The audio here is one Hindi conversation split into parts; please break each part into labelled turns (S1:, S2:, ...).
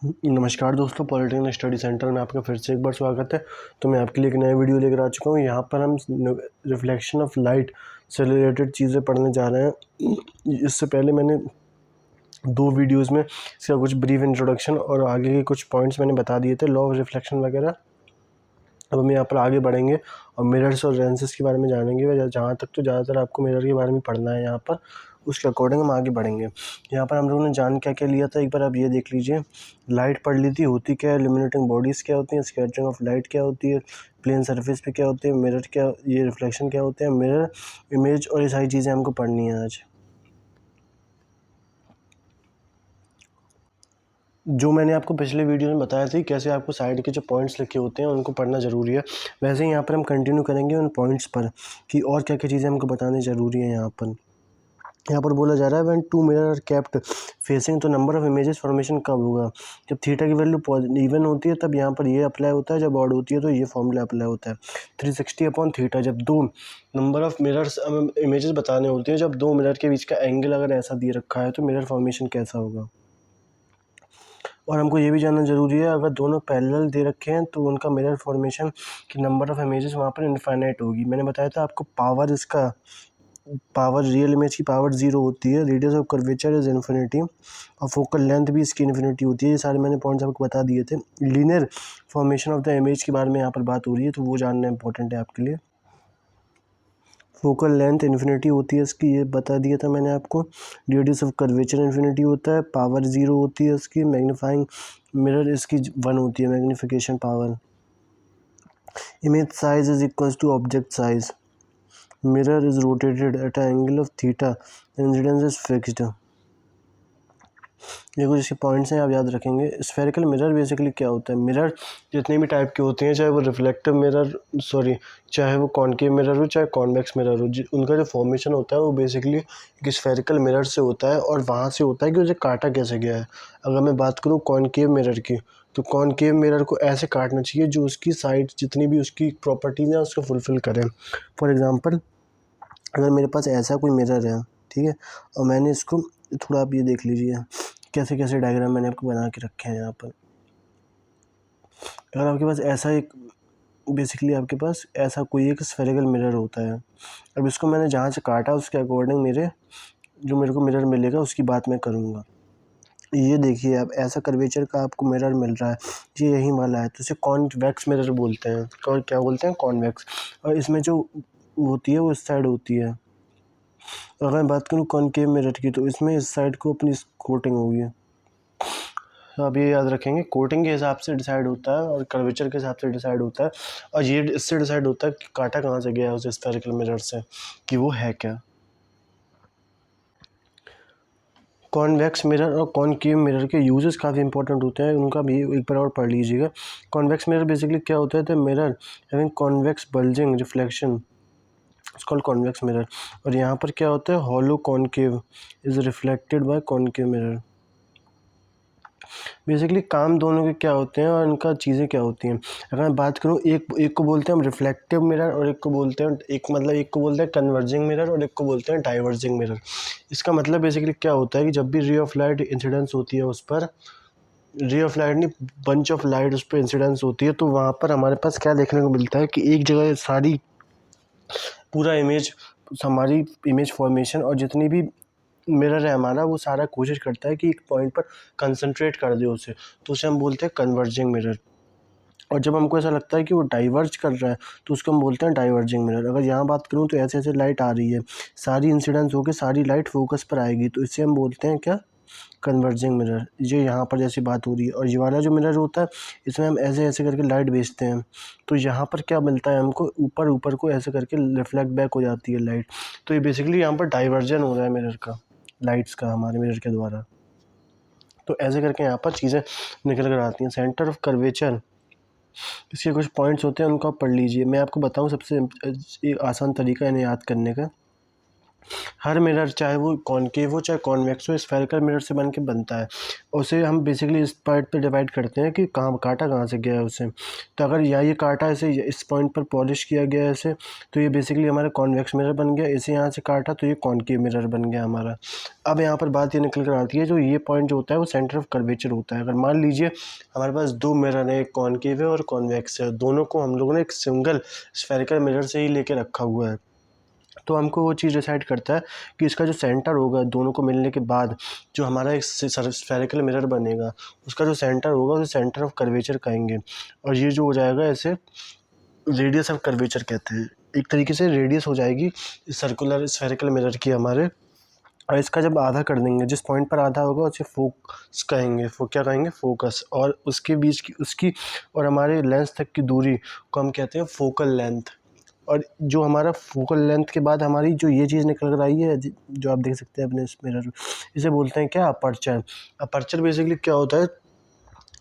S1: नमस्कार दोस्तों, पॉलिटेक्निक स्टडी सेंटर में आपका फिर से एक बार स्वागत है। तो मैं आपके लिए एक नया वीडियो लेकर आ चुका हूँ। यहाँ पर हम रिफ्लेक्शन ऑफ लाइट से रिलेटेड चीज़ें पढ़ने जा रहे हैं। इससे पहले मैंने 2 वीडियोज़ में इसका कुछ ब्रीफ इंट्रोडक्शन और आगे के कुछ पॉइंट्स मैंने बता दिए थे, लॉ ऑफ रिफ्लेक्शन वगैरह। अब हम यहाँ पर आगे बढ़ेंगे और मिरर्स और लेंसेज के बारे में जानेंगे। जहाँ तक तो ज़्यादातर आपको मिरर के बारे में पढ़ना है यहाँ पर, उसके अकॉर्डिंग हम आगे बढ़ेंगे। यहाँ पर हम लोगों ने जान क्या क्या लिया था, एक बार आप ये देख लीजिए। लाइट पढ़ ली थी, होती क्या है, इल्यूमिनेटिंग बॉडीज़ क्या होती हैं, स्कैटरिंग ऑफ लाइट क्या होती है, प्लेन सरफेस पे क्या होती है, मिरर क्या, ये रिफ्लेक्शन क्या होते हैं, मिरर इमेज, और ये सारी चीज़ें हमको पढ़नी है आज। जो मैंने आपको पिछले वीडियो में बताया था कैसे आपको साइड के जो पॉइंट्स लिखे होते हैं उनको पढ़ना ज़रूरी है, वैसे ही यहाँ पर हम कंटिन्यू करेंगे उन पॉइंट्स पर कि और क्या क्या चीज़ें हमको बतानी ज़रूरी है। यहाँ पर बोला जा रहा है when two mirror are kept facing, तो नंबर ऑफ इमेजेस फॉर्मेशन कब होगा, जब थीटा की वैल्यू इवन होती है तब यहाँ पर ये अप्लाई होता है, जब ऑड होती है तो ये फॉर्मूला अप्लाई होता है 360/थीटा। जब दो नंबर ऑफ मिरर्स इमेजेस बताने होते हैं, जब दो मिरर के बीच का एंगल अगर ऐसा दिए रखा है तो मिरर फॉर्मेशन कैसा होगा। और हमको ये भी जानना ज़रूरी है, अगर दोनों पैरेलल दे रखे हैं तो उनका मिरर फॉर्मेशन की नंबर ऑफ इमेजेस वहाँ पर इनफाइनाइट होगी। मैंने बताया था आपको पावर रियल इमेज की पावर 0 होती है, radius of curvature is infinity, और फोकल लेंथ भी इसकी इन्फिनिटी होती है। ये सारे मैंने पॉइंट्स आपको बता दिए थे। Linear formation of the image के बारे में यहाँ पर बात हो रही है, तो वो जानना इंपॉर्टेंट है आपके लिए। फोकल लेंथ इन्फिनिटी होती है इसकी, ये बता दिया था मैंने आपको। रेडियस ऑफ कर्वेचर इन्फिनिटी होता है, पावर 0 होती है इसकी, मैग्नीफाइंग मिरर इसकी 1 होती है, magnification power. Image size is equals to object size, mirror is rotated at a angle of theta, incidence is fixed. ये कुछ इसके पॉइंट्स हैं, आप याद रखेंगे। स्फेरिकल मिरर बेसिकली क्या होता है, मिरर जितने भी टाइप के होते हैं, चाहे वो रिफ्लेक्टिव मिरर चाहे वो कॉनकेव मिरर हो, चाहे कॉन्वेक्स मिरर हो, उनका जो फॉर्मेशन होता है वो बेसिकली एक स्फेरिकल मिरर से होता है, और वहाँ से होता है कि उसे काटा कैसे गया है। अगर मैं बात करूँ कॉनकेव मिरर की, तो कॉनकेव मिरर को ऐसे काटना चाहिए जो उसकी साइड जितनी भी उसकी प्रॉपर्टीज़ हैं उसको फुलफ़िल करें। फॉर एग्ज़ाम्पल, अगर मेरे पास ऐसा कोई मिरर है, ठीक है, और मैंने इसको थोड़ा, आप ये देख लीजिए कैसे कैसे डायग्राम मैंने आपको बना के रखे हैं यहाँ पर। अगर आपके पास ऐसा एक बेसिकली आपके पास ऐसा कोई एक स्फेरिकल मिरर होता है, अब इसको मैंने जहाँ से काटा उसके अकॉर्डिंग मेरे को मिरर मिलेगा उसकी बात मैं करूँगा। ये देखिए, अब ऐसा कर्वेचर का आपको मिरर मिल रहा है, ये यही वाला है, तो इसे कॉन्वेक्स मिरर बोलते हैं। और क्या बोलते हैं, कॉन्वेक्स। और इसमें जो होती है वो इस साइड होती है। अगर मैं बात करूँ कॉनकेव मिरर की, तो इसमें इस साइड को अपनी कोटिंग होगी। तो आप ये याद रखेंगे, कोटिंग के हिसाब से डिसाइड होता है और कर्वेचर के हिसाब से डिसाइड होता है, और ये इससे डिसाइड होता है कि काटा कहाँ से गया है उस स्फेरिकल मिरर से, कि वो है क्या। कॉन्वेक्स मिरर और कॉनकेव मिरर के यूजेस काफ़ी इंपॉर्टेंट होते हैं, उनका भी एक बार और पढ़ लीजिएगा। कॉन्वेक्स मिरर बेसिकली क्या होता है, the mirror having convex bulging reflection it's called convex mirror. और यहाँ पर क्या होता है, hollow concave is reflected by concave mirror. Basically काम दोनों के क्या होते हैं और इनका चीज़ें क्या होती हैं। अगर मैं बात करूँ, एक को बोलते हैं हम रिफ्लेक्टिव मिरर, और एक को बोलते हैं एक को बोलते हैं कन्वर्जिंग मिरर, और एक को बोलते हैं डाइवर्जिंग मिरर। इसका मतलब बेसिकली क्या होता है कि जब भी रे ऑफ लाइट इंसिडेंस होती है उस पर, रे ऑफ लाइट नहीं, बंच ऑफ लाइट उस पर इंसिडेंस होती है, तो वहाँ पर हमारे पास क्या देखने को मिलता है कि एक जगह सारी पूरा इमेज, हमारी इमेज फॉर्मेशन और जितनी भी मिरर है हमारा, वो सारा कोशिश करता है कि एक पॉइंट पर कंसंट्रेट कर दे उसे, तो उसे हम बोलते हैं कन्वर्जिंग मिरर। और जब हमको ऐसा लगता है कि वो डाइवर्ज कर रहा है तो उसको हम बोलते हैं डाइवर्जिंग मिरर। अगर यहाँ बात करूँ तो ऐसे ऐसे लाइट आ रही है, सारी इंसिडेंस होकर सारी लाइट फोकस पर आएगी, तो इसे हम बोलते हैं क्या, कन्वर्जिंग मिरर। ये यहाँ पर जैसी बात हो रही है। और ये वाला जो मिरर होता है, इसमें हम ऐसे ऐसे करके लाइट भेजते हैं, तो यहाँ पर क्या मिलता है हमको, ऊपर ऊपर को ऐसे करके रिफ्लेक्ट बैक हो जाती है लाइट। तो ये बेसिकली यहाँ पर डाइवर्जन हो रहा है मिरर का, लाइट्स का, हमारे मिरर के द्वारा। तो ऐसे करके यहाँ पर चीज़ें निकल कर आती हैं। सेंटर ऑफ कर्वेचर, इसके कुछ पॉइंट्स होते हैं, उनको आप पढ़ लीजिए। मैं आपको बताऊँ सबसे एक आसान तरीका इन्हें याद करने का। हर मिरर चाहे वो कॉनकेव हो चाहे कॉन्वेक्स हो स्फेरिकल मिरर से बन के बनता है। उसे हम बेसिकली इस पार्ट पे डिवाइड करते हैं कि कहाँ काटा कहाँ से गया है उसे। तो अगर ये काटा ऐसे इस पॉइंट पर पॉलिश किया गया है ऐसे, तो ये बेसिकली हमारा कॉन्वेक्स मिरर बन गया। इसे यहाँ से काटा तो ये कॉनकेव मिरर बन गया हमारा। अब यहाँ पर बात ये निकल कर आती है, जो ये पॉइंट जो होता है वो सेंटर ऑफ कर्वेचर होता है। अगर मान लीजिए हमारे पास दो मिरर है, एक कॉनकेव है और कॉन्वेक्स है, दोनों को हम लोगों ने एक सिंगल स्फेरिकल मिरर से ही लेके रखा हुआ है, तो हमको वो चीज़ डिसाइड करता है कि इसका जो सेंटर होगा दोनों को मिलने के बाद जो हमारा एक स्फेरिकल मिरर बनेगा, उसका जो सेंटर होगा उसे सेंटर ऑफ कर्वेचर कहेंगे। और ये जो हो जाएगा ऐसे रेडियस ऑफ कर्वेचर कहते हैं। एक तरीके से रेडियस हो जाएगी सर्कुलर स्फेरिकल मिरर की हमारे। और इसका जब आधा कर देंगे, जिस पॉइंट पर आधा होगा उसे फोकस कहेंगे। क्या कहेंगे? फोकस। और उसके बीच की उसकी और हमारे लेंस तक की दूरी को हम कहते हैं फोकल लेंथ। और जो हमारा फोकल लेंथ के बाद हमारी जो ये चीज़ निकल कर आई है, जो आप देख सकते हैं अपने इस मिरर में, इसे बोलते हैं क्या? अपर्चर। अपर्चर बेसिकली क्या होता है,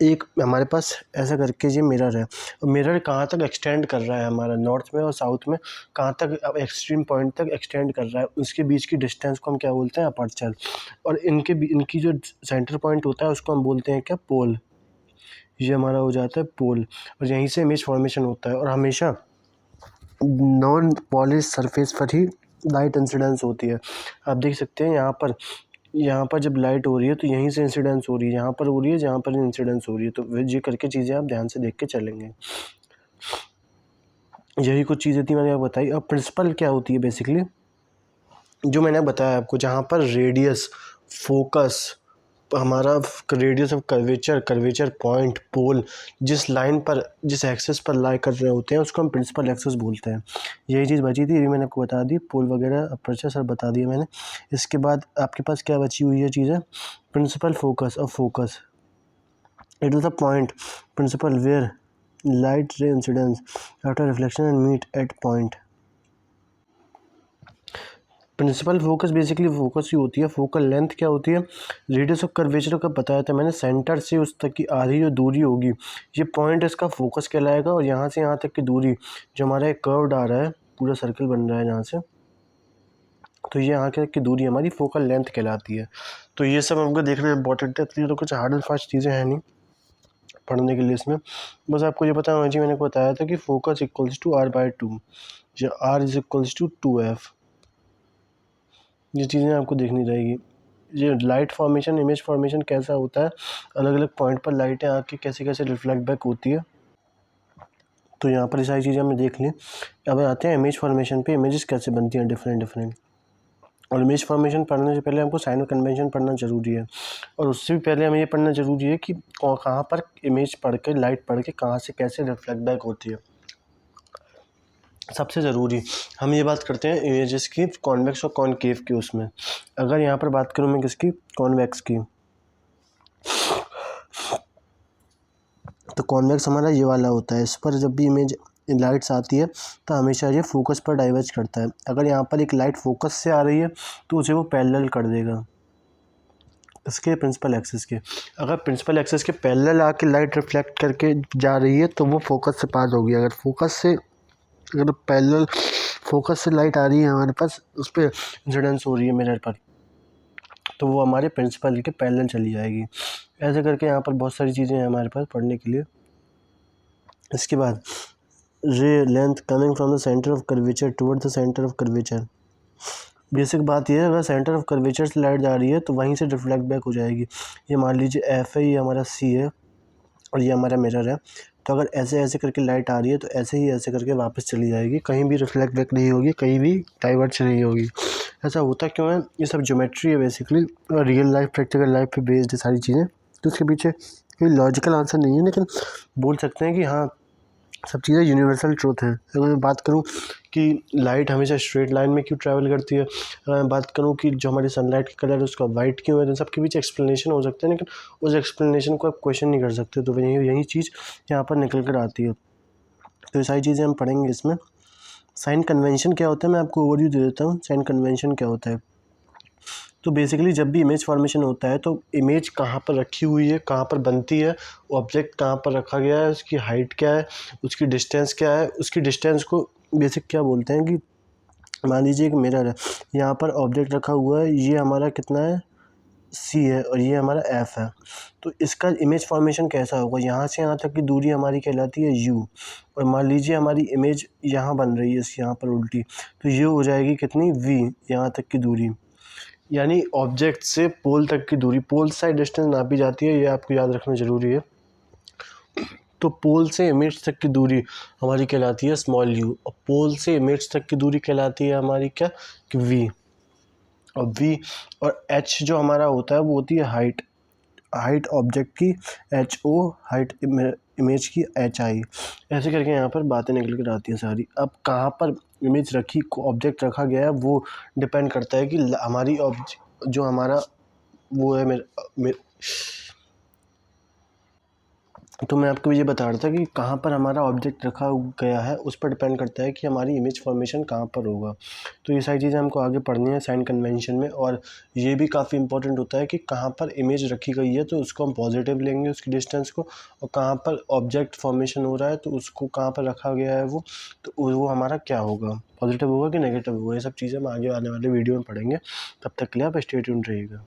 S1: एक हमारे पास ऐसा करके ये मिरर है, और मिरर कहाँ तक एक्सटेंड कर रहा है हमारा, नॉर्थ में और साउथ में कहाँ तक अब एक्सट्रीम पॉइंट तक एक्सटेंड कर रहा है, उसके बीच की डिस्टेंस को हम क्या बोलते हैं? अपर्चर। और इनकी जो सेंटर पॉइंट होता है उसको हम बोलते हैं क्या? पोल। ये हमारा हो जाता है पोल। और यहीं से इमेज फॉर्मेशन होता है। और हमेशा नॉन पॉलिश सरफेस पर ही लाइट इंसिडेंस होती है। आप देख सकते हैं यहाँ पर जब लाइट हो रही है तो यहीं से इंसिडेंस हो रही है, यहाँ पर हो रही है जहाँ पर इंसिडेंस हो रही है। तो ये करके चीज़ें आप ध्यान से देख के चलेंगे। यही कुछ चीज़ें थी मैंने आपको बताई। अब प्रिंसिपल क्या होती है बेसिकली, जो मैंने बताया आपको, जहाँ पर रेडियस, फोकस, हमारा रेडियस ऑफ कर्वेचर पॉइंट, पोल, जिस लाइन पर जिस एक्सिस पर लाई कर रहे होते हैं उसको हम प्रिंसिपल एक्सिस बोलते हैं। यही चीज़ बची थी, ये मैंने आपको बता दी। पोल वगैरह अपर्चर सब बता दिया मैंने। इसके बाद आपके पास क्या बची हुई है चीज़ें? Principal focus. और focus it is the point principal where light ray incidence after reflection and meet at point. Principal focus basically focus ही होती है। फोकल लेंथ क्या होती है? रेडियस ऑफ कर्वेचर का बताया था मैंने, सेंटर से उस तक की आधी जो दूरी होगी ये पॉइंट इसका फोकस कहलाएगा। और यहाँ से यहाँ तक की दूरी जो हमारा एक कर्व्ड आ रहा है, पूरा सर्कल बन रहा है यहाँ से, तो ये यहाँ तक की दूरी हमारी फोकल लेंथ कहलाती है। तो ये सब हमको देखना इंपॉर्टेंट है। तो कुछ हार्ड एंड फास्ट चीज़ें हैं नहीं पढ़ने के लिए इसमें, बस आपको ये पता होना चाहिए। मैंने बताया था कि फोकस इक्वल्स टू r/2 या r is equals to 2f। ये चीज़ें आपको देखनी रहेगी। ये लाइट फॉर्मेशन, इमेज फॉर्मेशन कैसा होता है, अलग अलग पॉइंट पर लाइटें आके कैसे कैसे रिफ्लेक्ट बैक होती है, तो यहाँ पर ये सारी चीज़ें हमने देख ली। अब आते हैं इमेज फॉर्मेशन पे। इमेजेस कैसे बनती हैं डिफरेंट। और इमेज फॉर्मेशन पढ़ने से पहले हमको साइन कन्वेंशन पढ़ना ज़रूरी है। और उससे भी पहले हमें ये पढ़ना ज़रूरी है कि कहाँ पर इमेज पढ़ के, लाइट पढ़ के कहाँ से कैसे रिफ्लेक्ट बैक होती है। सबसे ज़रूरी हम ये बात करते हैं इमेजेस की कॉन्वेक्स और कॉनकेव की। उसमें अगर यहाँ पर बात करूँ मैं किसकी? कॉन्वेक्स की। तो कॉन्वेक्स हमारा ये वाला होता है। इस पर जब भी इमेज लाइट्स आती है तो हमेशा ये फोकस पर डाइवर्ज करता है। अगर यहाँ पर एक लाइट फोकस से आ रही है तो उसे वो पैरेलल कर देगा इसके प्रिंसिपल एक्सिस के। अगर प्रिंसिपल एक्सिस के पैरेलल आके लाइट रिफ्लेक्ट करके जा रही है तो वो फोकस से पास होगी। अगर पैरेलल फोकस से लाइट आ रही है हमारे पास, उस पर इंसिडेंस हो रही है मिरर पर, तो वो हमारे प्रिंसिपल के पैरेलल चली जाएगी। ऐसे करके यहाँ पर बहुत सारी चीज़ें हैं हमारे पास पढ़ने के लिए। इसके बाद रे length coming from the centre of curvature toward the centre of curvature. Basic बात यह है, अगर सेंटर ऑफ कर्वेचर से लाइट जा रही है तो वहीं से रिफ्लेक्ट बैक हो जाएगी। ये मान लीजिए एफ है, ये हमारा सी है और ये हमारा मिरर है। तो अगर ऐसे ऐसे करके लाइट आ रही है तो ऐसे ही ऐसे करके वापस चली जाएगी, कहीं भी रिफ्लेक्ट बैक नहीं होगी, कहीं भी डाइवर्ट नहीं होगी। ऐसा होता क्यों है? ये सब ज्योमेट्री है basically, real life practical life पे बेस्ड है सारी चीज़ें। तो उसके पीछे कोई लॉजिकल आंसर नहीं है, लेकिन बोल सकते हैं कि हाँ सब चीज़ें यूनिवर्सल ट्रूथ हैं। अगर मैं बात करूँ कि लाइट हमेशा स्ट्रेट लाइन में क्यों ट्रैवल करती है, अगर मैं बात करूँ कि जो हमारी सनलाइट का कलर है उसका वाइट क्यों है, तो सबके बीच एक्सप्लेनेशन हो सकते हैं, लेकिन उस एक्सप्लेनेशन को आप क्वेश्चन नहीं कर सकते। तो यही चीज़ यहाँ पर निकल कर आती है। तो ये सारी चीज़ें हम पढ़ेंगे इसमें। साइन कन्वेंशन क्या होता है, मैं आपको ओवरव्यू दे देता हूँ। साइन कन्वेंशन क्या होता है? तो बेसिकली जब भी इमेज फॉर्मेशन होता है तो इमेज कहाँ पर रखी हुई है, कहाँ पर बनती है, ऑब्जेक्ट कहाँ पर रखा गया है, उसकी हाइट क्या है, उसकी डिस्टेंस क्या है, उसकी डिस्टेंस को बेसिक क्या बोलते हैं कि मान लीजिए कि मिरर है, यहाँ पर ऑब्जेक्ट रखा हुआ है, ये हमारा कितना है C है और ये हमारा F है। तो इसका इमेज फॉर्मेशन कैसा होगा, यहाँ से यहाँ तक की दूरी हमारी कहलाती है U, और मान लीजिए हमारी इमेज यहाँ बन रही है यहाँ पर उल्टी, तो ये हो जाएगी कितनी V, यहाँ तक की दूरी। यानी ऑब्जेक्ट से पोल तक की दूरी, पोल साइड डिस्टेंस नापी जाती है, ये आपको याद रखना ज़रूरी है। तो पोल से इमेज तक की दूरी हमारी कहलाती है स्मॉल u, और पोल से इमेज तक की दूरी कहलाती है हमारी क्या, कि v। और v और h जो हमारा होता है वो होती है हाइट, हाइट ऑब्जेक्ट की ho, हाइट इमेज की hi। ऐसे करके यहाँ पर बातें निकल कर आती हैं सारी। अब कहाँ पर इमेज रखी, ऑब्जेक्ट रखा गया है, वो डिपेंड करता है कि हमारी ऑब्जेक्ट जो हमारा वो है तो मैं आपको ये बता रहा था कि कहाँ पर हमारा ऑब्जेक्ट रखा गया है, उस पर डिपेंड करता है कि हमारी इमेज फॉर्मेशन कहाँ पर होगा। तो ये सारी चीज़ें हमको आगे पढ़नी है साइन कन्वेंशन में। और ये भी काफ़ी इंपॉर्टेंट होता है कि कहाँ पर इमेज रखी गई है तो उसको हम पॉजिटिव लेंगे उसकी डिस्टेंस को, और कहाँ पर ऑब्जेक्ट फॉर्मेशन हो रहा है तो उसको कहाँ पर रखा गया है वो, तो वो हमारा क्या होगा, पॉजिटिव होगा कि नेगेटिव होगा। ये सब चीज़ें हम आगे आने वाले वीडियो में पढ़ेंगे। तब तक के लिए आप स्टे ट्यून्ड रहिएगा।